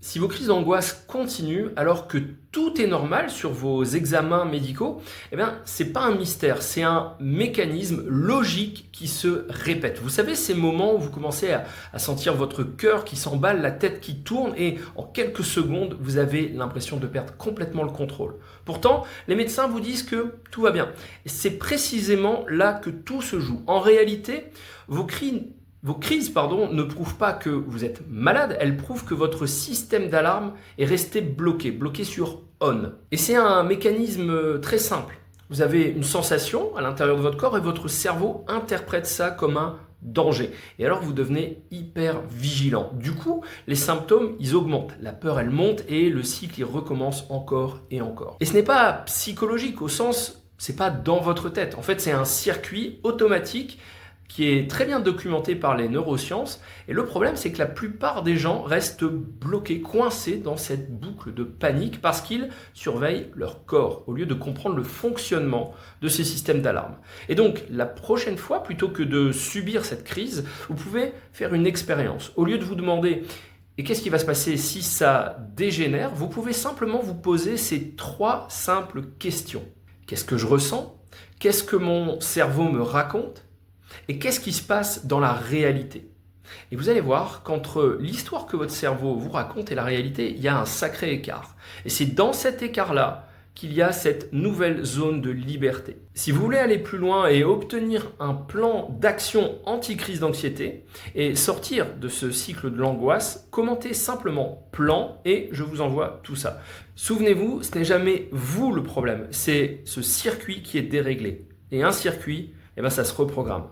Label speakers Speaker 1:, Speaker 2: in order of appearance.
Speaker 1: Si vos crises d'angoisse continuent alors que tout est normal sur vos examens médicaux, eh bien, c'est pas un mystère, c'est un mécanisme logique qui se répète. Vous savez, ces moments où vous commencez à sentir votre cœur qui s'emballe, la tête qui tourne et en quelques secondes, vous avez l'impression de perdre complètement le contrôle. Pourtant, les médecins vous disent que tout va bien. Et c'est précisément là que tout se joue. En réalité, vos crises ne prouvent pas que vous êtes malade, elles prouvent que votre système d'alarme est resté bloqué sur on. Et c'est un mécanisme très simple. Vous avez une sensation à l'intérieur de votre corps et votre cerveau interprète ça comme un danger. Et alors vous devenez hyper vigilant. Du coup, les symptômes, ils augmentent. La peur, elle monte et le cycle, il recommence encore et encore. Et ce n'est pas psychologique au sens, c'est pas dans votre tête. En fait, c'est un circuit automatique qui est très bien documenté par les neurosciences. Et le problème, c'est que la plupart des gens restent bloqués, coincés dans cette boucle de panique parce qu'ils surveillent leur corps au lieu de comprendre le fonctionnement de ces systèmes d'alarme. Et donc, la prochaine fois, plutôt que de subir cette crise, vous pouvez faire une expérience. Au lieu de vous demander et qu'est-ce qui va se passer si ça dégénère, vous pouvez simplement vous poser ces trois simples questions. Qu'est-ce que je ressens? Qu'est-ce que mon cerveau me raconte? Et qu'est-ce qui se passe dans la réalité? Et vous allez voir qu'entre l'histoire que votre cerveau vous raconte et la réalité, il y a un sacré écart. Et c'est dans cet écart-là qu'il y a cette nouvelle zone de liberté. Si vous voulez aller plus loin et obtenir un plan d'action anti-crise d'anxiété et sortir de ce cycle de l'angoisse, commentez simplement plan et je vous envoie tout ça. Souvenez-vous, ce n'est jamais vous le problème, c'est ce circuit qui est déréglé. Et un circuit, ça se reprogramme.